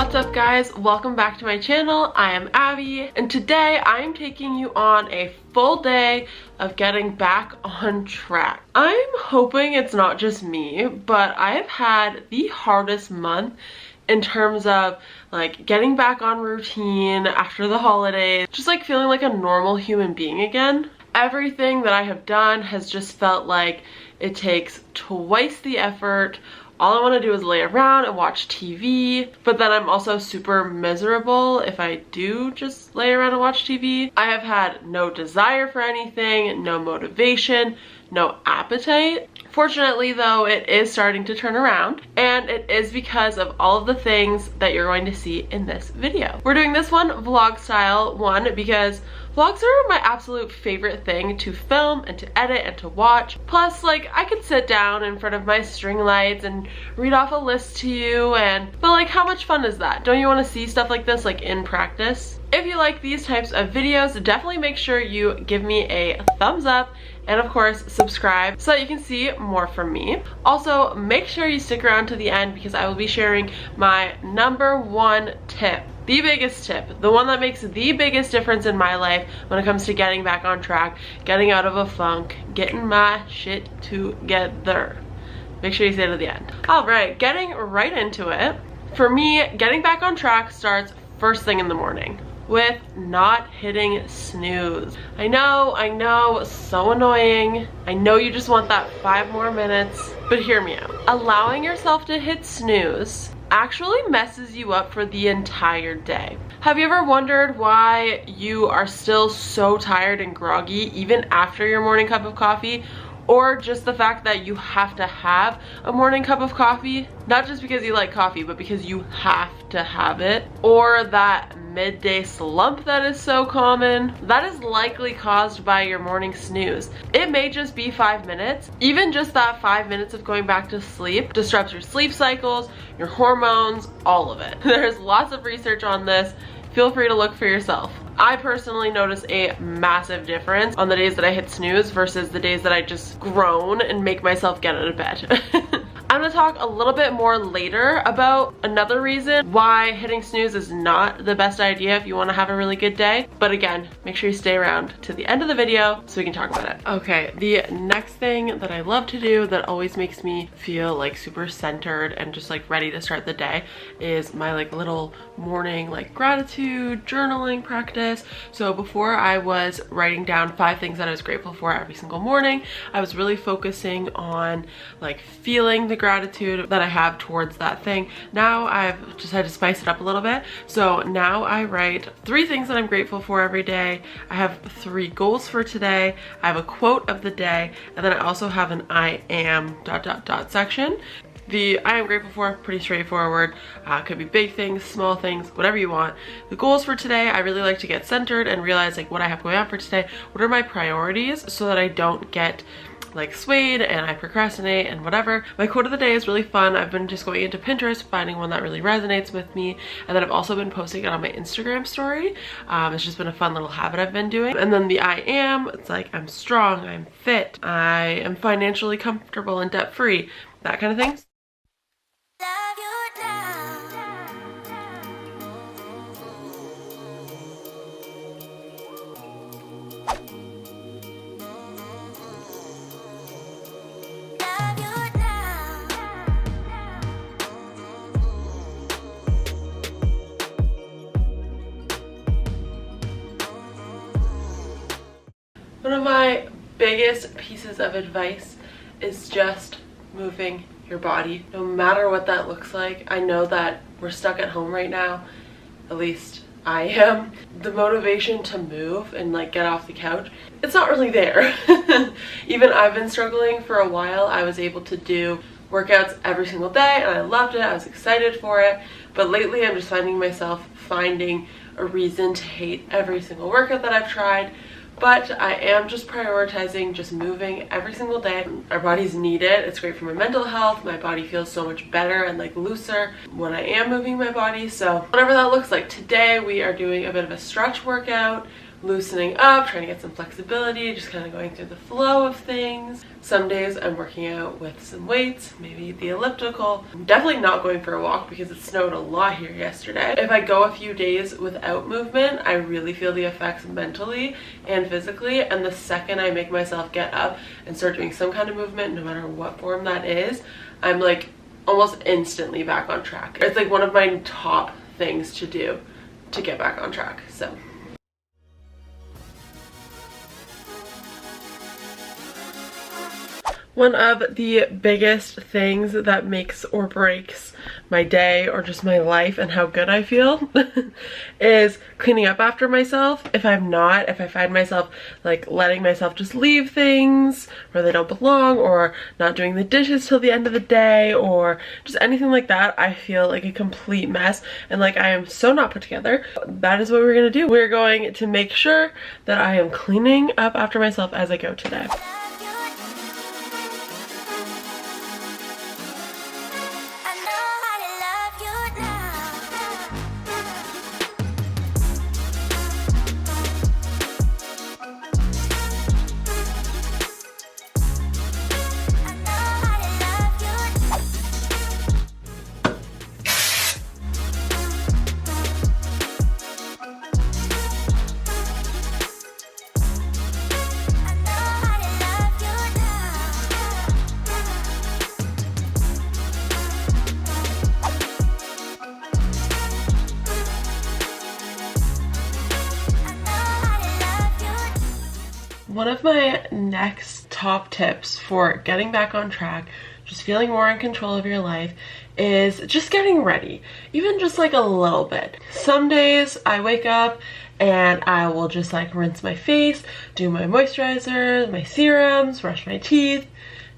What's up guys? Welcome back to my channel. I am Abby and today I am taking you on a full day of getting back on track. I'm hoping it's not just me, but I have had the hardest month in terms of like getting back on routine after the holidays, just like feeling like a normal human being again. Everything that I have done has just felt like it takes twice the effort. All I want to do is lay around and watch TV, but then I'm also super miserable if I do just lay around and watch TV. I have had no desire for anything, no motivation, no appetite. Fortunately though, it is starting to turn around, and it is because of all of the things that you're going to see in this video. We're doing this one vlog style, one because vlogs are my absolute favorite thing to film and to edit and to watch. Plus, like, I could sit down in front of my string lights and read off a list to you, but like, how much fun is that? Don't you want to see stuff like this like in practice? If you like these types of videos, definitely make sure you give me a thumbs up and of course subscribe so that you can see more from me. Also, make sure you stick around to the end because I will be sharing my #1 tip. The biggest tip, the one that makes the biggest difference in my life when it comes to getting back on track, getting out of a funk, getting my shit together. Make sure you stay to the end. All right, getting right into it. For me, getting back on track starts first thing in the morning with not hitting snooze. I know, so annoying. I know you just want that 5 more minutes, but hear me out. Allowing yourself to hit snooze actually messes you up for the entire day. Have you ever wondered why you are still so tired and groggy even after your morning cup of coffee? Or just the fact that you have to have a morning cup of coffee? Not just because you like coffee, but because you have to have it. Or that midday slump that is so common. That is likely caused by your morning snooze. It may just be 5 minutes. Even just that 5 minutes of going back to sleep disrupts your sleep cycles, your hormones, all of it. There's lots of research on this. Feel free to look for yourself. I personally notice a massive difference on the days that I hit snooze versus the days that I just groan and make myself get out of bed. I'm gonna talk a little bit more later about another reason why hitting snooze is not the best idea if you want to have a really good day. But again, make sure you stay around to the end of the video so we can talk about it. Okay, the next thing that I love to do that always makes me feel like super centered and just like ready to start the day is my like little morning like gratitude journaling practice. So before I was writing down 5 things that I was grateful for every single morning, I was really focusing on like feeling the gratitude that I have towards that thing. Now I've just had to spice it up a little bit. So now I write 3 things that I'm grateful for every day. I have 3 goals for today. I have a quote of the day, and then I also have an I am ... section. The I am grateful for, pretty straightforward. Could be big things, small things, whatever you want. The goals for today, I really like to get centered and realize like what I have going on for today. What are my priorities so that I don't get like swayed and I procrastinate and whatever. My quote of the day is really fun. I've been just going into Pinterest, finding one that really resonates with me, and then I've also been posting it on my Instagram story. It's just been a fun little habit I've been doing. And then the I am, it's like I'm strong, I'm fit, I am financially comfortable and debt-free, that kind of thing. One of my biggest pieces of advice is just moving your body, no matter what that looks like. I know that we're stuck at home right now, at least I am. The motivation to move and like get off the couch, it's not really there. Even I've been struggling for a while. I was able to do workouts every single day and I loved it. I was excited for it. But lately I'm just finding myself finding a reason to hate every single workout that I've tried. But I am just prioritizing just moving every single day. Our bodies need it. It's great for my mental health. My body feels so much better and like looser when I am moving my body. So whatever that looks like. Today we are doing a bit of a stretch workout. loosening up, trying to get some flexibility, just kind of going through the flow of things. Some days I'm working out with some weights, maybe the elliptical. I'm definitely not going for a walk because it snowed a lot here yesterday. If I go a few days without movement, I really feel the effects mentally and physically, and the second I make myself get up and start doing some kind of movement, no matter what form that is, I'm like almost instantly back on track. It's like one of my top things to do to get back on track. So one of the biggest things that makes or breaks my day or just my life and how good I feel is cleaning up after myself. If I find myself like letting myself just leave things where they don't belong, or not doing the dishes till the end of the day, or just anything like that, I feel like a complete mess and like I am so not put together. That is what we're gonna do. We're going to make sure that I am cleaning up after myself as I go today. One of my next top tips for getting back on track, just feeling more in control of your life, is just getting ready, even just like a little bit. Some days I wake up and I will just like rinse my face, do my moisturizer, my serums, brush my teeth,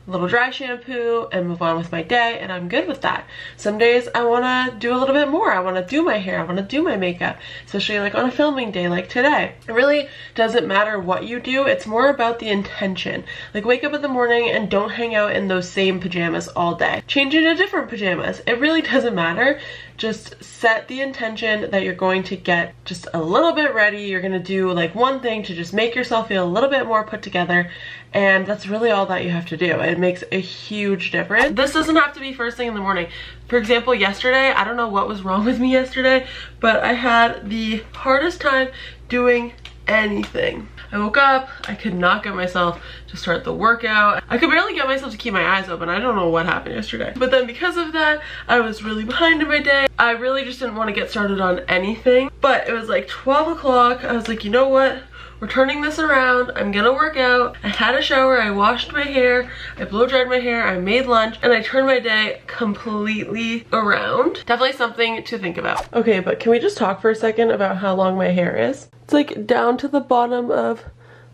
a little dry shampoo, and move on with my day, and I'm good with that. Some days I want to do a little bit more. I want to do my hair, I want to do my makeup, especially like on a filming day like today. It really doesn't matter what you do, it's more about the intention. Like, wake up in the morning and don't hang out in those same pajamas all day. Change into different pajamas. It really doesn't matter. Just set the intention that you're going to get just a little bit ready. You're going to do like one thing to just make yourself feel a little bit more put together, and that's really all that you have to do. It makes a huge difference. This doesn't have to be first thing in the morning. For example, yesterday, I don't know what was wrong with me yesterday, but I had the hardest time doing anything. I woke up, I could not get myself to start the workout. I could barely get myself to keep my eyes open. I don't know what happened yesterday. But then because of that, I was really behind in my day. I really just didn't want to get started on anything. But it was like 12 o'clock. I was like, you know what? We're turning this around. I'm gonna work out. I had a shower, I washed my hair, I blow dried my hair, I made lunch, and I turned my day completely around. Definitely something to think about. Okay, but can we just talk for a second about how long my hair is? It's like down to the bottom of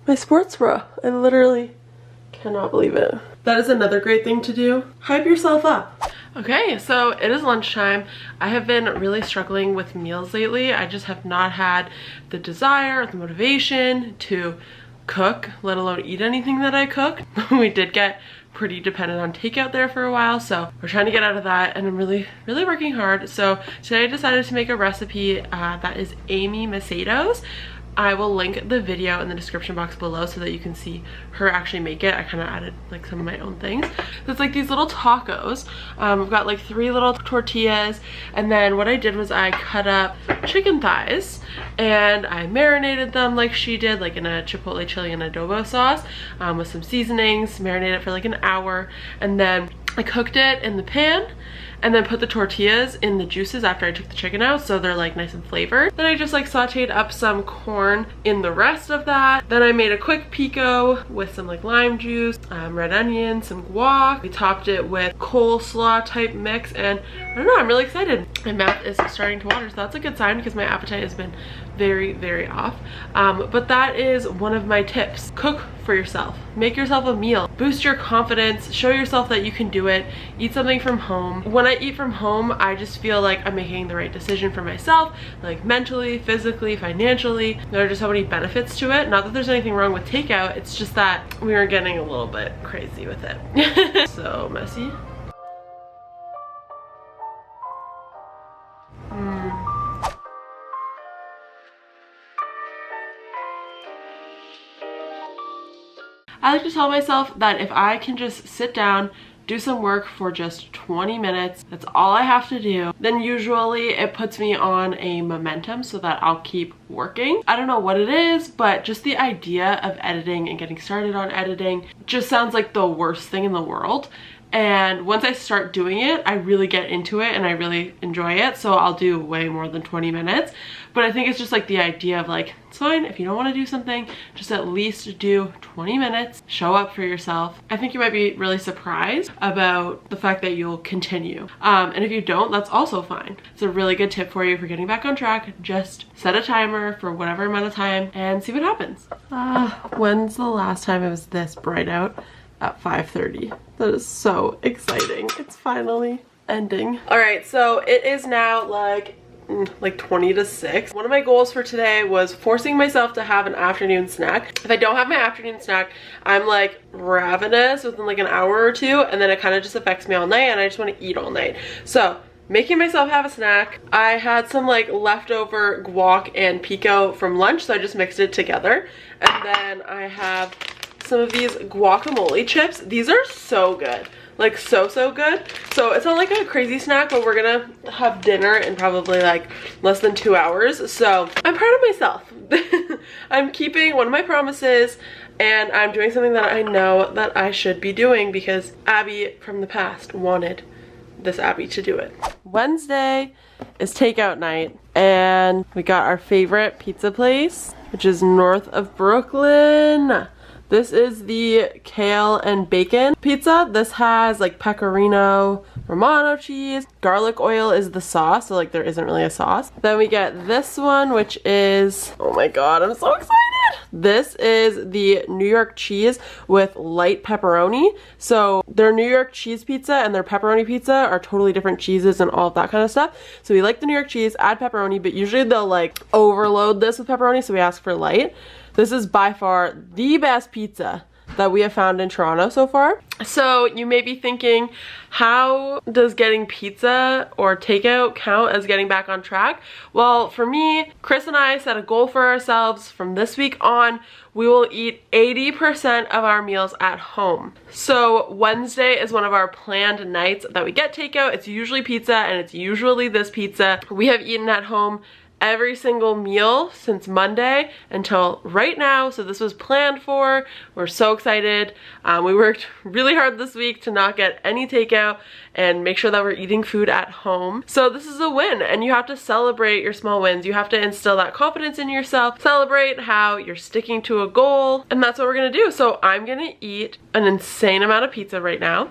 my sports bra. I literally cannot believe it. That is another great thing to do. Hype yourself up. Okay, so it is lunchtime. I have been really struggling with meals lately. I just have not had the desire or the motivation to cook, let alone eat anything that I cook. We did get pretty dependent on takeout there for a while, so we're trying to get out of that, and I'm really working hard. So today I decided to make a recipe that is Amy Macedo's. I will link the video in the description box below so that you can see her actually make it. I kind of added like some of my own things. So it's like these little tacos. I've got like 3 little tortillas, and then what I did was I cut up chicken thighs and I marinated them like she did, like in a chipotle chili and adobo sauce with some seasonings, marinated it for like an hour, and then I cooked it in the pan and then put the tortillas in the juices after I took the chicken out, so they're like nice and flavored. Then I just like sauteed up some corn in the rest of that. Then I made a quick pico with some like lime juice, red onion, some guac. We topped it with coleslaw type mix, and I don't know, I'm really excited. My mouth is starting to water, so that's a good sign because my appetite has been very off. But that is one of my tips. Cook for yourself. Make yourself a meal. Boost your confidence. Show yourself that you can do it. Eat something from home. When I eat from home, I just feel like I'm making the right decision for myself, like mentally, physically, financially. There are just so many benefits to it. Not that there's anything wrong with takeout, it's just that we were getting a little bit crazy with it. So messy. I like to tell myself that if I can just sit down, do some work for just 20 minutes, that's all I have to do, then usually it puts me on a momentum so that I'll keep working. I don't know what it is, but just the idea of editing and getting started on editing just sounds like the worst thing in the world. And once I start doing it, I really get into it and I really enjoy it. So I'll do way more than 20 minutes. But I think it's just like the idea of like, it's fine if you don't want to do something, just at least do 20 minutes, show up for yourself. I think you might be really surprised about the fact that you'll continue. And if you don't, that's also fine. It's a really good tip for you for getting back on track. Just set a timer for whatever amount of time and see what happens. When's the last time it was this bright out? At 5:30. That is so exciting. It's finally ending. All right, so it is now like 20 to 6. One of my goals for today was forcing myself to have an afternoon snack. If I don't have my afternoon snack, I'm like ravenous within like an hour or two, and then it kind of just affects me all night and I just want to eat all night. So making myself have a snack. I had some like leftover guac and pico from lunch, so I just mixed it together. And then I have some of these guacamole chips. These are so good, like so good. So it's not like a crazy snack, but we're gonna have dinner in probably like less than 2 hours, so I'm proud of myself. I'm keeping one of my promises and I'm doing something that I know that I should be doing because Abby from the past wanted this Abby to do it. Wednesday is takeout night and we got our favorite pizza place, which is north of Brooklyn. This is the kale and bacon pizza. This has like pecorino romano cheese. Garlic oil is the sauce, so like there isn't really a sauce. Then we get this one, which is, oh my god, I'm so excited. This is the New York cheese with light pepperoni. So their New York cheese pizza and their pepperoni pizza are totally different cheeses and all of that kind of stuff. So we like the New York cheese, add pepperoni, but usually they'll like overload this with pepperoni, so we ask for light. This is by far the best pizza that we have found in Toronto so far. So you may be thinking, how does getting pizza or takeout count as getting back on track? Well, for me, Chris and I set a goal for ourselves. From this week on, we will eat 80% of our meals at home. So Wednesday is one of our planned nights that we get takeout. It's usually pizza and it's usually this pizza. We have eaten at home every single meal since Monday until right now, so this was planned for. We're so excited. We worked really hard this week to not get any takeout and make sure that we're eating food at home. So this is a win, and you have to celebrate your small wins. You have to instill that confidence in yourself, celebrate how you're sticking to a goal, and that's what we're gonna do. So I'm gonna eat an insane amount of pizza right now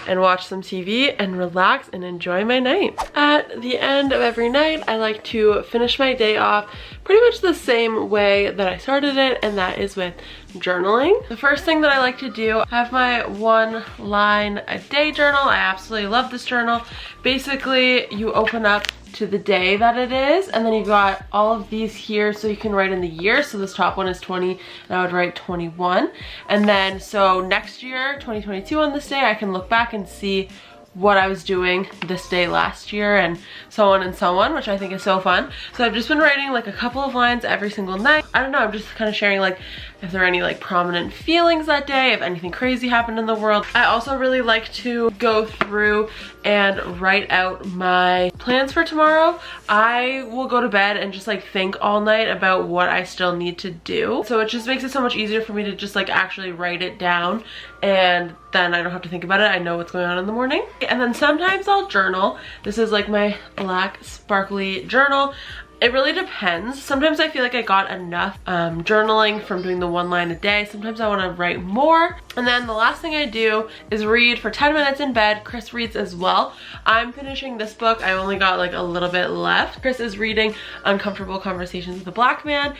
and watch some TV and relax and enjoy my night. At the end of every night, I like to finish my day off pretty much the same way that I started it, and that is with journaling. The first thing that I like to do, I have my 1 line a day journal. I absolutely love this journal. Basically, you open up to the day that it is, and then you've got all of these here so you can write in the year. So this top one is 20 and I would write 21, and then so next year 2022 on this day I can look back and see what I was doing this day last year and so on, which I think is so fun. So I've just been writing like a couple of lines every single night. I don't know, I'm just kind of sharing like if there are any like prominent feelings that day, if anything crazy happened in the world. I also really like to go through and write out my plans for tomorrow. I will go to bed and just like think all night about what I still need to do. So it just makes it so much easier for me to just like actually write it down, and then I don't have to think about it. I know what's going on in the morning. And then sometimes I'll journal. This is like my black sparkly journal. It really depends. Sometimes I feel like I got enough journaling from doing the 1 line a day. Sometimes I want to write more. And then the last thing I do is read for 10 minutes in bed. Chris reads as well. I'm finishing this book. I only got like a little bit left. Chris is reading Uncomfortable Conversations with a Black Man,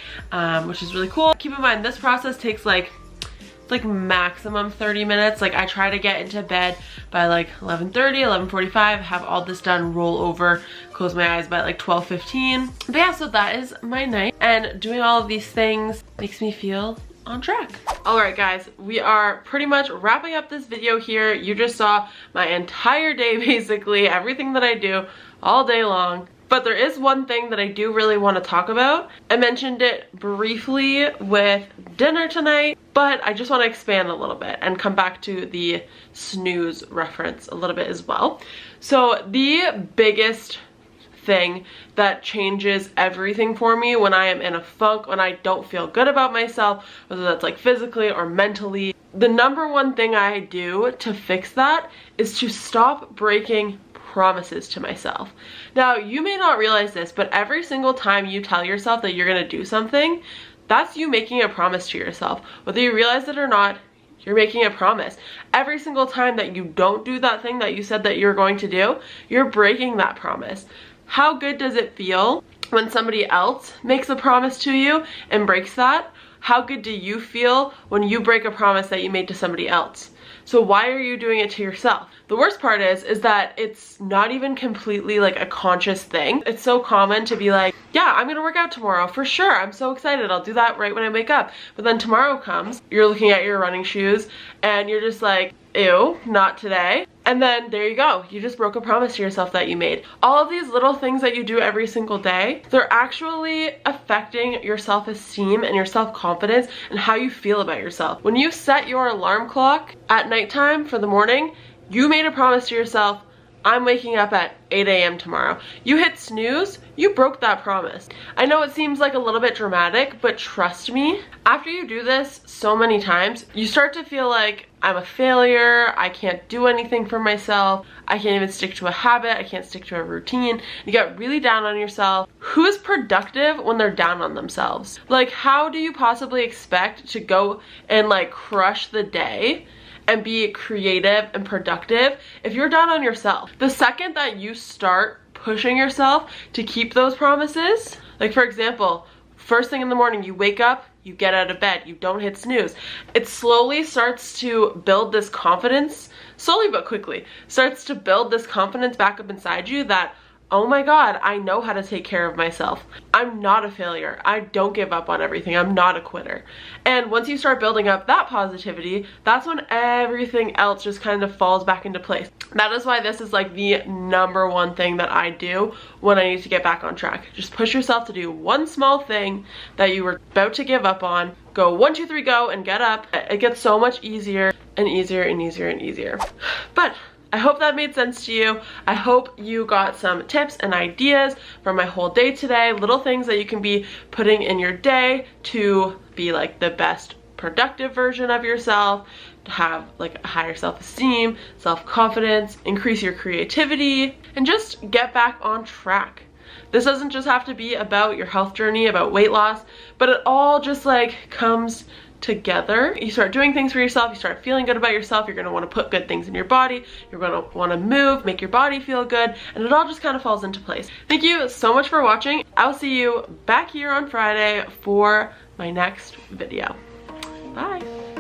which is really cool. Keep in mind, this process takes like maximum 30 minutes. Like I try to get into bed by like 11:30, 11:45, have all this done, roll over, close my eyes by like 12:15. But yeah, so that is my night, and doing all of these things makes me feel on track. Alright guys, we are pretty much wrapping up this video here. You just saw my entire day basically, everything that I do all day long. But there is one thing that I do really want to talk about. I mentioned it briefly with dinner tonight, but I just want to expand a little bit and come back to the snooze reference a little bit as well. So the biggest thing that changes everything for me when I am in a funk, when I don't feel good about myself, whether that's like physically or mentally, the number one thing I do to fix that is to stop breaking promises to myself. Now, you may not realize this, but every single time you tell yourself that you're gonna do something, that's you making a promise to yourself. Whether you realize it or not, you're making a promise. Every single time that you don't do that thing that you said that you're going to do, you're breaking that promise. How good does it feel when somebody else makes a promise to you and breaks that? How good do you feel when you break a promise that you made to somebody else? So why are you doing it to yourself? The worst part is that it's not even completely like a conscious thing. It's so common to be like, yeah, I'm gonna work out tomorrow for sure. I'm so excited. I'll do that right when I wake up. But then tomorrow comes, you're looking at your running shoes and you're just like, ew, not today. And then there you go. You just broke a promise to yourself that you made. All of these little things that you do every single day, they're actually affecting your self-esteem and your self-confidence and how you feel about yourself. When you set your alarm clock at nighttime for the morning, you made a promise to yourself, I'm waking up at 8 a.m. tomorrow. You hit snooze, you broke that promise. I know it seems like a little bit dramatic, but trust me, after you do this so many times, you start to feel like I'm a failure, I can't do anything for myself, I can't even stick to a habit, I can't stick to a routine. You get really down on yourself. Who is productive when they're down on themselves? Like, how do you possibly expect to go and like crush the day and be creative and productive if you're down on yourself? The second that you start pushing yourself to keep those promises, like for example, first thing in the morning you wake up, you get out of bed, you don't hit snooze, it slowly starts to build this confidence, slowly but quickly, starts to build this confidence back up inside you that, oh my God, I know how to take care of myself. I'm not a failure. I don't give up on everything. I'm not a quitter. And once you start building up that positivity, that's when everything else just kind of falls back into place. That is why this is like the number one thing that I do when I need to get back on track. Just push yourself to do one small thing that you were about to give up on. Go 1, 2, 3, go, and get up. It gets so much easier and easier and easier and easier. But I hope that made sense to you. I hope you got some tips and ideas from my whole day today, little things that you can be putting in your day to be like the best productive version of yourself, to have like a higher self-esteem, self-confidence, increase your creativity, and just get back on track. This doesn't just have to be about your health journey, about weight loss, but it all just like comes together. You start doing things for yourself, you start feeling good about yourself, you're going to want to put good things in your body, you're going to want to move, make your body feel good, and it all just kind of falls into place. Thank you so much for watching. I'll see you back here on Friday for my next video. Bye.